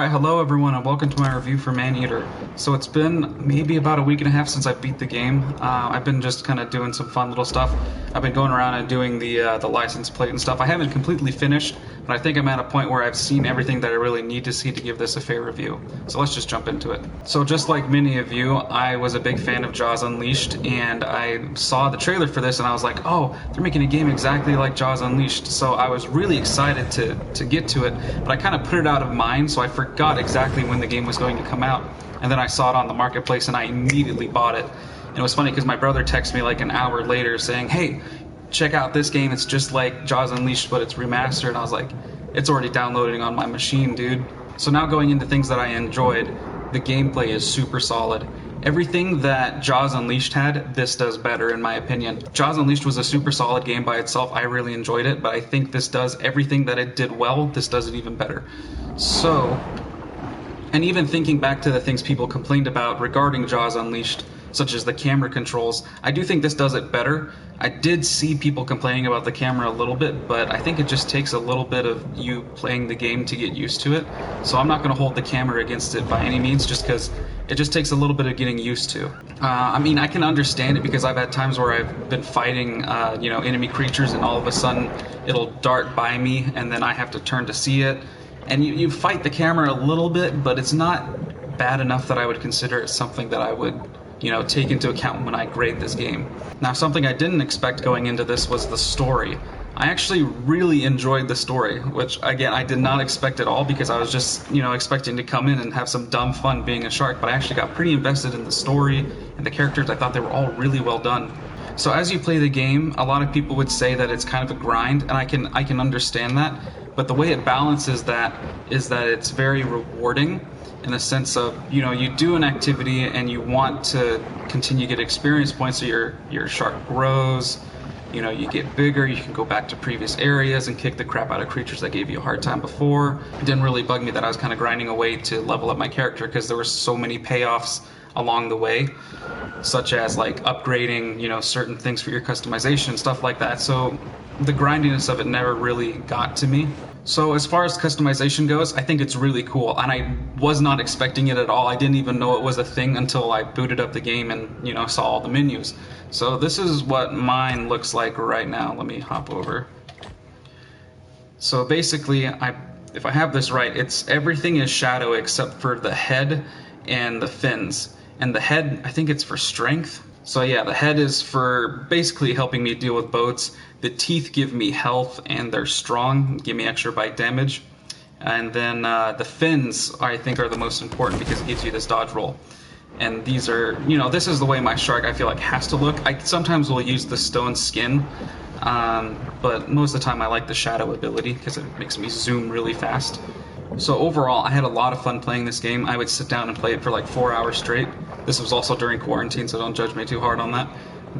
Why hello everyone and welcome to my review for MANEATER. So it's been maybe about a week and a half since I beat the game. I've been just kind of doing some fun little stuff. I've been going around and doing the license plate and stuff. I haven't completely finished, but I think I'm at a point where I've seen everything that I really need to see to give this a fair review. So let's just jump into it. So just like many of you, I was a big fan of Jaws Unleashed, and I saw the trailer for this and I was like, oh, they're making a game exactly like Jaws Unleashed. So I was really excited to get to it, but I kind of put it out of mind, so I forgot exactly when the game was going to come out. And then I saw it on the marketplace and I immediately bought it. And it was funny because my brother texted me like an hour later saying, hey, check out this game, it's just like Jaws Unleashed but it's remastered. And I was like, it's already downloading on my machine, dude. So now going into things that I enjoyed, the gameplay is super solid. Everything that Jaws Unleashed had, this does better in my opinion. Jaws Unleashed was a super solid game by itself. I really enjoyed it, but I think this does everything that it did well, this does it even better. So, and even thinking back to the things people complained about regarding Jaws Unleashed, such as the camera controls, I do think this does it better. I did see people complaining about the camera a little bit, but I think it just takes a little bit of you playing the game to get used to it. So I'm not going to hold the camera against it by any means, just because it just takes a little bit of getting used to. I mean, I can understand it because I've had times where I've been fighting, enemy creatures, and all of a sudden it'll dart by me, and then I have to turn to see it. And you fight the camera a little bit, but it's not bad enough that I would consider it something that I would, take into account when I grade this game. Now, something I didn't expect going into this was the story. I actually really enjoyed the story, which, again, I did not expect at all because I was just, expecting to come in and have some dumb fun being a shark, but I actually got pretty invested in the story and the characters. I thought they were all really well done. So as you play the game, a lot of people would say that it's kind of a grind, and I can understand that, but the way it balances that is that it's very rewarding in the sense of, you do an activity and you want to continue to get experience points so your shark grows, you get bigger, you can go back to previous areas and kick the crap out of creatures that gave you a hard time before. It didn't really bug me that I was kind of grinding away to level up my character because there were so many payoffs along the way, such as like upgrading, certain things for your customization, stuff like that. So the grindiness of it never really got to me. So as far as customization goes, I think it's really cool, and I was not expecting it at all. I didn't even know it was a thing until I booted up the game and saw all the menus. So this is what mine looks like right now. Let me hop over. So basically, if I have this right, everything is shadow except for the head and the fins. And the head, I think it's for strength. So yeah, the head is for basically helping me deal with boats. The teeth give me health and they're strong, give me extra bite damage. And then the fins, I think, are the most important because it gives you this dodge roll. And these are, this is the way my shark, I feel like, has to look. I sometimes will use the stone skin, but most of the time I like the shadow ability because it makes me zoom really fast. So overall, I had a lot of fun playing this game. I would sit down and play it for like 4 hours straight. This was also during quarantine, so don't judge me too hard on that.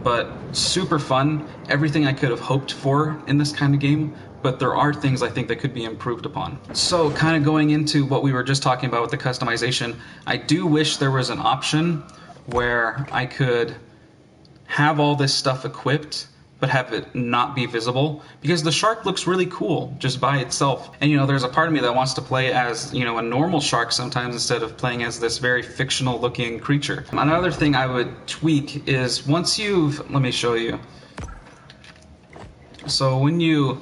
But super fun, everything I could have hoped for in this kind of game, but there are things I think that could be improved upon. So kind of going into what we were just talking about with the customization, I do wish there was an option where I could have all this stuff equipped but have it not be visible, because the shark looks really cool just by itself. And there's a part of me that wants to play as, a normal shark sometimes instead of playing as this very fictional looking creature. Another thing I would tweak is let me show you. So when you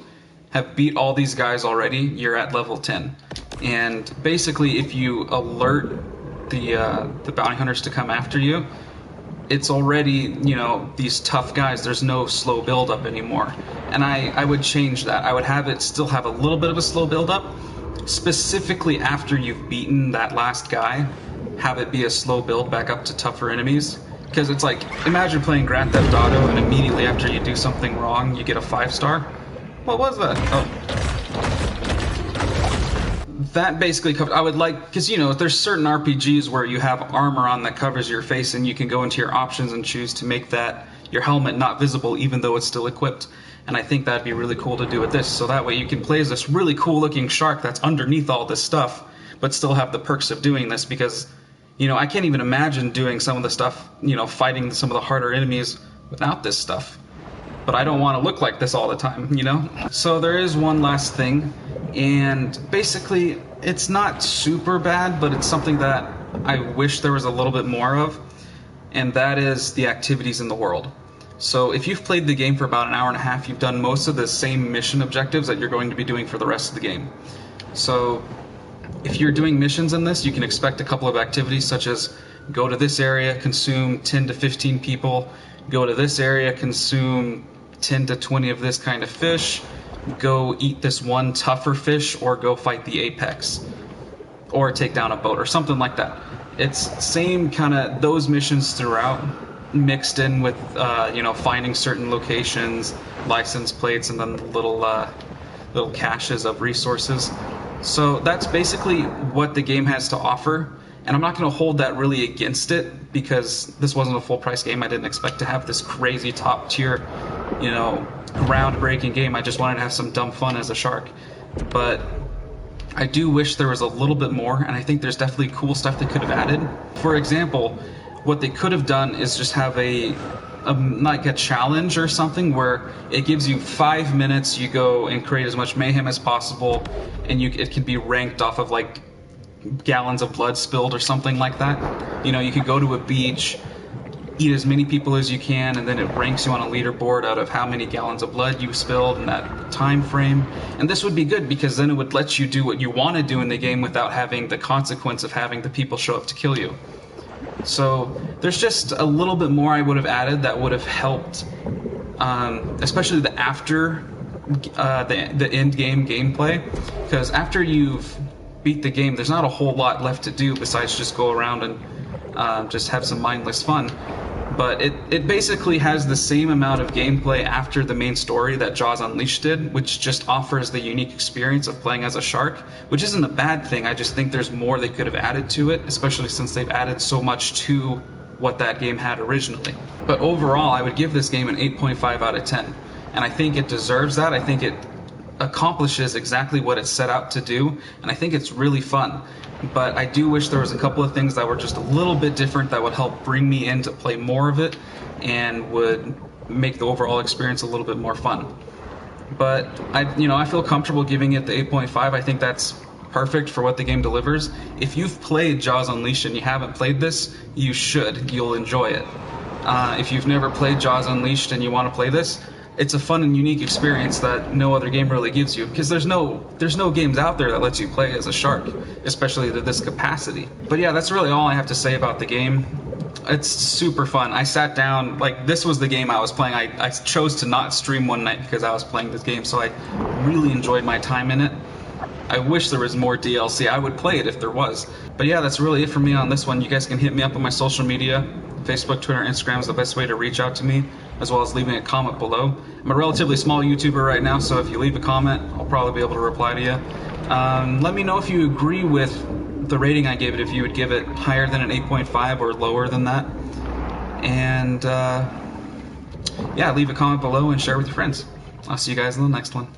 have beat all these guys already, you're at level 10. And basically if you alert the bounty hunters to come after you, it's already, these tough guys. There's no slow build-up anymore. And I would change that. I would have it still have a little bit of a slow build-up. Specifically after you've beaten that last guy, have it be a slow build back up to tougher enemies. Because it's like, imagine playing Grand Theft Auto and immediately after you do something wrong, you get a 5-star. What was that? Oh. That basically covers. I would like, because there's certain RPGs where you have armor on that covers your face and you can go into your options and choose to make that your helmet not visible even though it's still equipped. And I think that'd be really cool to do with this, so that way you can play as this really cool looking shark that's underneath all this stuff but still have the perks of doing this, because I can't even imagine doing some of the stuff, fighting some of the harder enemies without this stuff. But I don't want to look like this all the time, So there is one last thing, and basically It's not super bad, but it's something that I wish there was a little bit more of, and that is the activities in the world. So if you've played the game for about an hour and a half, you've done most of the same mission objectives that you're going to be doing for the rest of the game. So if you're doing missions in this, you can expect a couple of activities such as go to this area, consume 10 to 15 people, go to this area, consume 10 to 20 of this kind of fish, go eat this one tougher fish, or go fight the apex, or take down a boat, or something like that. It's same kind of those missions throughout, mixed in with finding certain locations, license plates, and then little caches of resources. So that's basically what the game has to offer, and I'm not going to hold that really against it, because this wasn't a full price game. I didn't expect to have this crazy top tier, groundbreaking game. I just wanted to have some dumb fun as a shark. But I do wish there was a little bit more, and I think there's definitely cool stuff they could have added. For example, what they could have done is just have like a challenge or something where it gives you 5 minutes, you go and create as much mayhem as possible, and it can be ranked off of like gallons of blood spilled or something like that. You could go to a beach, eat as many people as you can, and then it ranks you on a leaderboard out of how many gallons of blood you spilled in that time frame. And this would be good, because then it would let you do what you want to do in the game without having the consequence of having the people show up to kill you. So there's just a little bit more I would have added that would have helped, especially the after the end game gameplay, because after you've beat the game, there's not a whole lot left to do besides just go around and just have some mindless fun. But it basically has the same amount of gameplay after the main story that Jaws Unleashed did, which just offers the unique experience of playing as a shark, which isn't a bad thing. I just think there's more they could have added to it, especially since they've added so much to what that game had originally. But overall, I would give this game an 8.5 out of 10, and I think it deserves that. I think it accomplishes exactly what it set out to do, and I think it's really fun. But I do wish there was a couple of things that were just a little bit different that would help bring me in to play more of it and would make the overall experience a little bit more fun. But I feel comfortable giving it the 8.5. I think that's perfect for what the game delivers. If you've played Jaws Unleashed and you haven't played this, you should. You'll enjoy it. If you've never played Jaws Unleashed and you want to play this, it's a fun and unique experience that no other game really gives you, because there's no games out there that lets you play as a shark, especially to this capacity. But yeah, that's really all I have to say about the game. It's super fun. I sat down, this was the game I was playing. I chose to not stream one night because I was playing this game, so I really enjoyed my time in it. I wish there was more DLC. I would play it if there was. But yeah, that's really it for me on this one. You guys can hit me up on my social media. Facebook, Twitter, Instagram is the best way to reach out to me, as well as leaving a comment below. I'm a relatively small YouTuber right now, so if you leave a comment, I'll probably be able to reply to you. Let me know if you agree with the rating I gave it, if you would give it higher than an 8.5 or lower than that. And yeah, leave a comment below and share with your friends. I'll see you guys in the next one.